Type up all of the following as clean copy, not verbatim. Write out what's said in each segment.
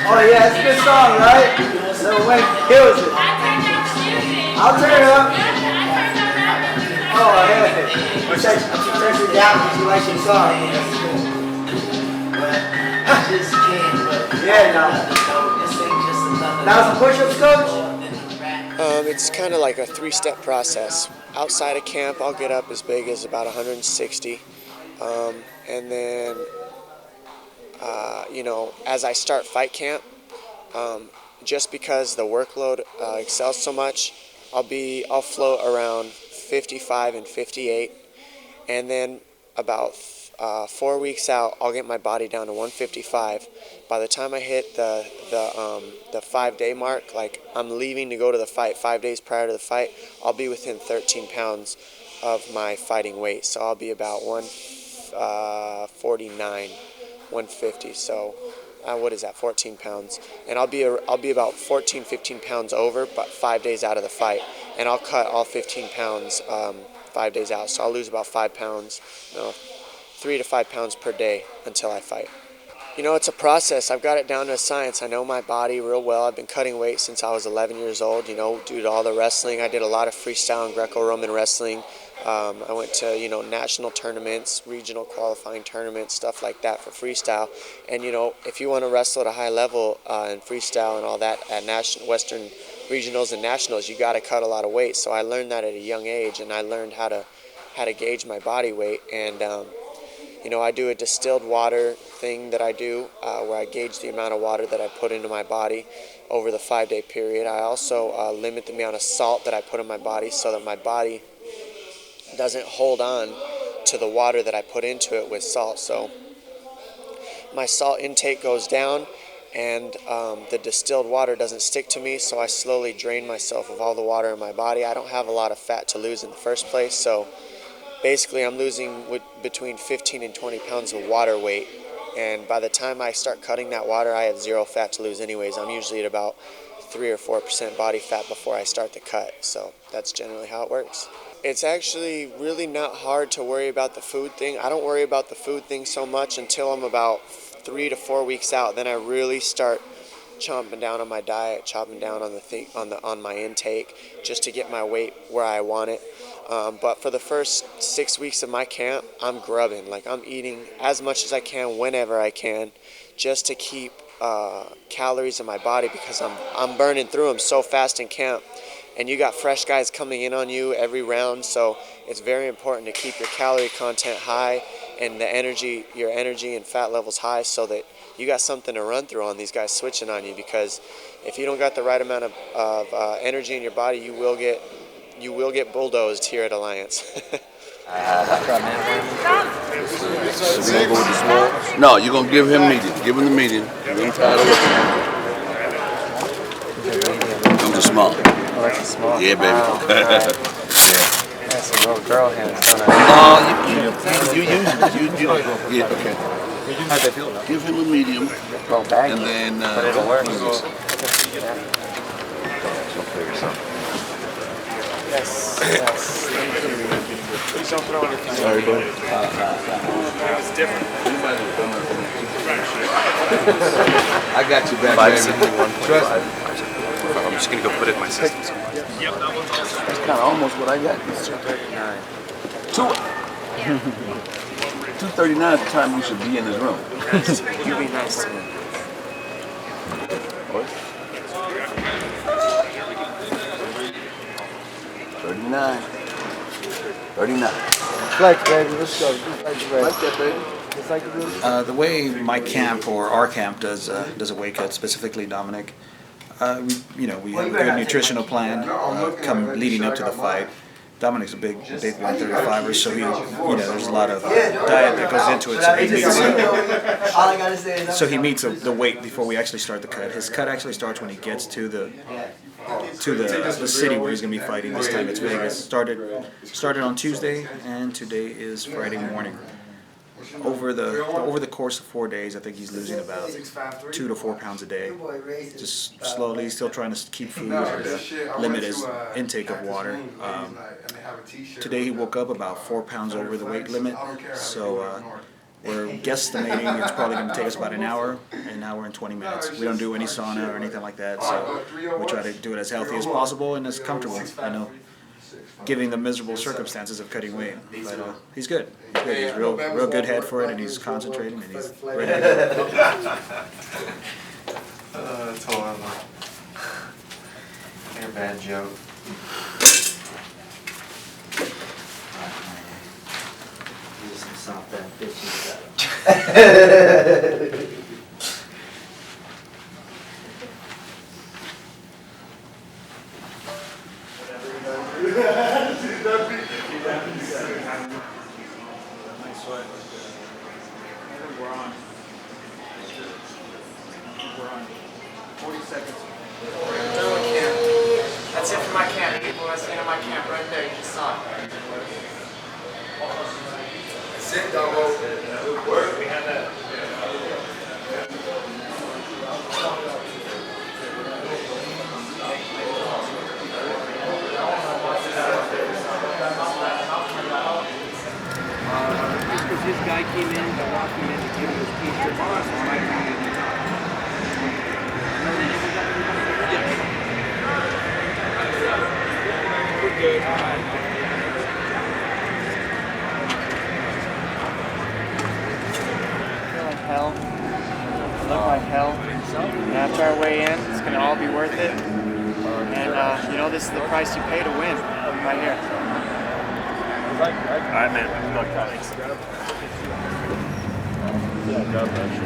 Oh yeah, it's a good song, right? Lil Wayne kills it. I'll turn it up. Oh hey. She turns it down because she likes your song. Yeah, now some push-ups, coach? It's kind of like a three-step process. Outside of camp, I'll get up as big as about 160. And then, as I start fight camp, just because the workload excels so much, I'll float around 55 and 58. And then about 4 weeks out, I'll get my body down to 155. By the time I hit the 5-day mark, like I'm leaving to go to the fight 5 days prior to the fight, I'll be within 13 pounds of my fighting weight. So I'll be about 149, 150. So what is that? 14 pounds. And I'll be about 14, 15 pounds over, but 5 days out of the fight. And I'll cut all 15 pounds 5 days out. So I'll lose about 5 pounds, 3 to 5 pounds per day until I fight. It's a process. I've got it down to a science. I know my body real well. I've been cutting weight since I was 11 years old, due to all the wrestling. I did a lot of freestyle and Greco-Roman wrestling. I went to, national tournaments, regional qualifying tournaments, stuff like that for freestyle. And, if you want to wrestle at a high level in freestyle and all that at Western regionals and nationals, you got to cut a lot of weight. So I learned that at a young age, and I learned how to gauge my body weight. And I do a distilled water thing that I do where I gauge the amount of water that I put into my body over the 5-day period. I also limit the amount of salt that I put in my body so that my body doesn't hold on to the water that I put into it with salt. So my salt intake goes down, and the distilled water doesn't stick to me, so I slowly drain myself of all the water in my body. I don't have a lot of fat to lose in the first place, so basically I'm losing between 15 and 20 pounds of water weight, and by the time I start cutting that water, I have zero fat to lose anyways. I'm usually at about 3 or 4% body fat before I start the cut, so that's generally how it works. It's actually really not hard to worry about the food thing. I don't worry about the food thing so much until I'm about 3 to 4 weeks out. Then I really start chomping down on my diet, chopping down on my intake, just to get my weight where I want it. But for the first 6 weeks of my camp, I'm grubbing. Like, I'm eating as much as I can whenever I can, just to keep calories in my body, because I'm burning through them so fast in camp. And you got fresh guys coming in on you every round, so it's very important to keep your calorie content high and your energy and fat levels high, so that you got something to run through on these guys switching on you. Because if you don't got the right amount of energy in your body, you will get bulldozed here at Alliance. No, you're gonna give him medium. Give him the medium. Come to small. Oh, that's a small. Yeah, baby. Wow. Yeah. That's a little girl hands. No, you use it. You yeah, okay. How'd they feel? Give him a medium. Well, baggy. And then but it'll work. Yes. Please don't throw anything. Sorry, buddy. It's different. I got you back, baby. Trust me. I'm just gonna go put it in my system. That's kind of almost what I got. 239. 239 is the time you should be in this room. You be nice to me. What? 39. 39. Flex, baby. Let's go. Flex, baby. Like that, baby. The way my camp or our camp does a weight cut, specifically Dominick, we have a good nutritional plan leading up to the fight. Dominick's a big 135er, so there's a lot of diet that goes into it. So he meets the weight before we actually start the cut. His cut actually starts when he gets to the city where he's going to be fighting. This time it's Vegas. Started on Tuesday, and today is Friday morning. Over the course of 4 days, I think he's losing about 2 to 4 pounds a day. Just slowly, still trying to keep food and limit his intake of water. Today he woke up about 4 pounds over the weight limit, so We're guesstimating it's probably going to take us about an hour and 20 minutes. We don't do any sauna or anything like that, so we try to do it as healthy as possible and as comfortable, given the miserable circumstances of cutting weight. But he's good. He's good. He's real good head for it, and he's concentrating, and he's ready to go. That's horrible. You're a bad joke. Use some soft fishy We're on 40 seconds. That's it for my camp. People are seeing my camp right there. You just saw it. That's it, doggo. Good work. We have that. Because this guy came in, I walked him in to give him his t-shirt. We're good. Hell. Look like hell. And after our weigh in, it's gonna all be worth it. And this is the price you pay to win, right here. Alright, man. Look, thanks. Yeah, God bless you.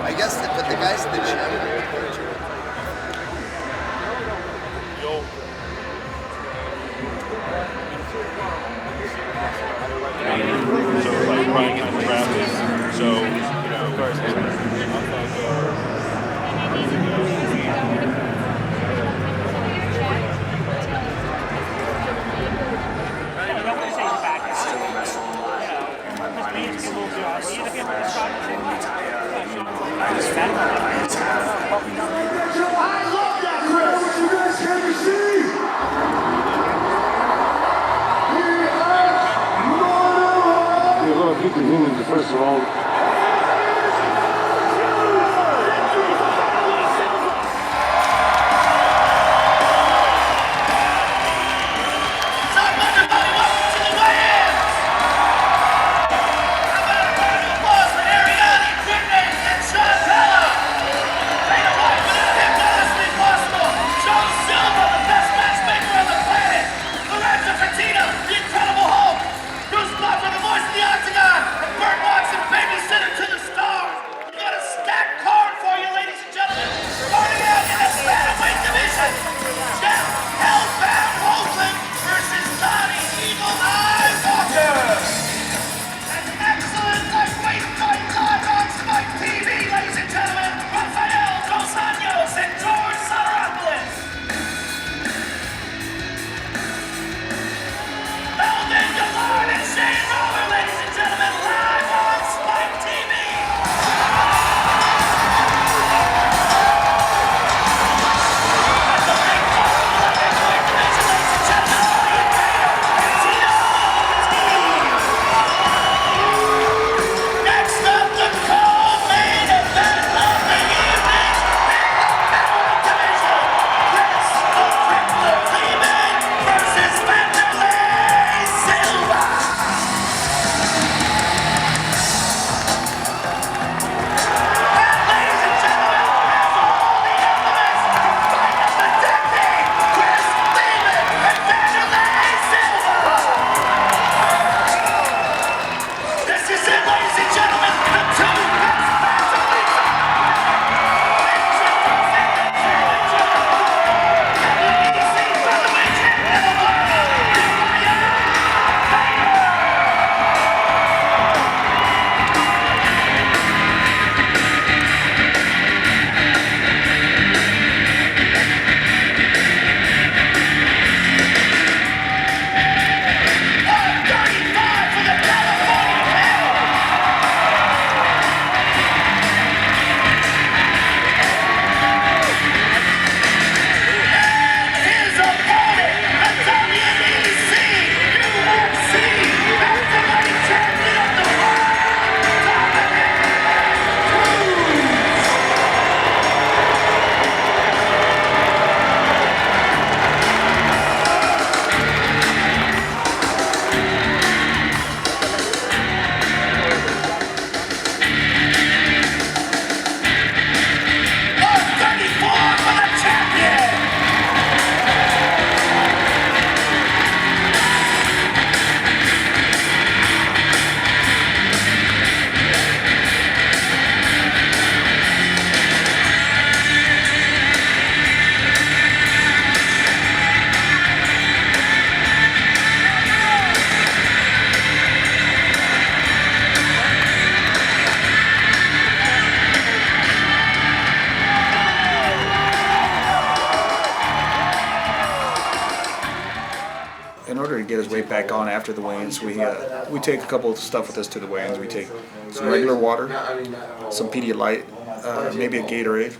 I guess, but the guys in the gym. So, like, running into traffic. So, First of all, the incredible Hulk, Bruce Buffer, the voice of the Octagon, and Burt Watson, baby back on after the weigh-ins. We take a couple of stuff with us to the weigh-ins. We take some regular water, some Pedialyte, maybe a Gatorade,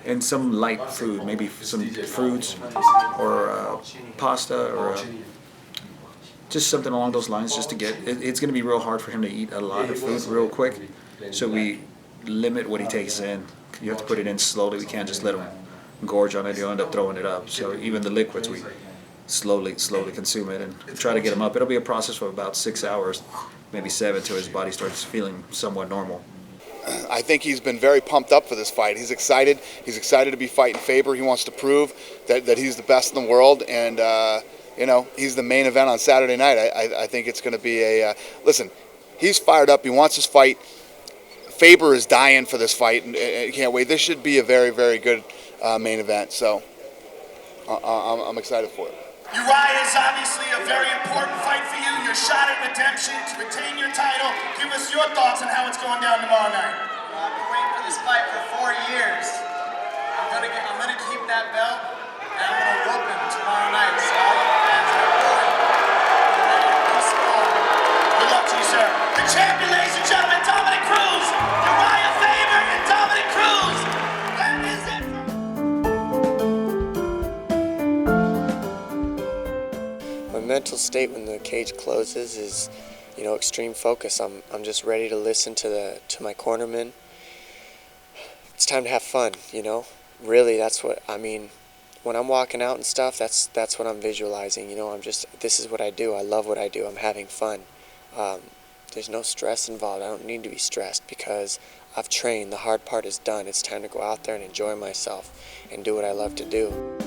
and some light food, maybe some fruits or pasta or just something along those lines, just to get. It's going to be real hard for him to eat a lot of food real quick, so we limit what he takes in. You have to put it in slowly. We can't just let him gorge on it. He'll end up throwing it up. So even the liquids, we slowly consume it and try to get him up. It'll be a process of about 6 hours, maybe 7, till his body starts feeling somewhat normal. I think he's been very pumped up for this fight. He's excited. He's excited to be fighting Faber. He wants to prove that he's the best in the world, and you know, he's the main event on Saturday night. I think it's going to be a listen. He's fired up. He wants this fight. Faber is dying for this fight, and can't wait. This should be a very, very good main event. So I'm excited for it. Urijah is obviously a very important fight for you. Your shot at redemption to retain your title. Give us your thoughts on how it's going down tomorrow night. I've been waiting for this fight for 4 years. I'm gonna keep that belt, and I'm gonna whoop him tomorrow night. So all you fans are going, get ready to be small. Good luck to you, sir. The champion, ladies and gentlemen, Dominick Cruz. Urijah Faber and Dominick Cruz. That is it. My mental state when the cage closes is, you know, extreme focus. I'm just ready to listen to my cornerman. It's time to have fun, you know. Really, that's what I mean. When I'm walking out and stuff, that's what I'm visualizing. You know, this is what I do. I love what I do. I'm having fun. There's no stress involved. I don't need to be stressed because I've trained. The hard part is done. It's time to go out there and enjoy myself and do what I love to do.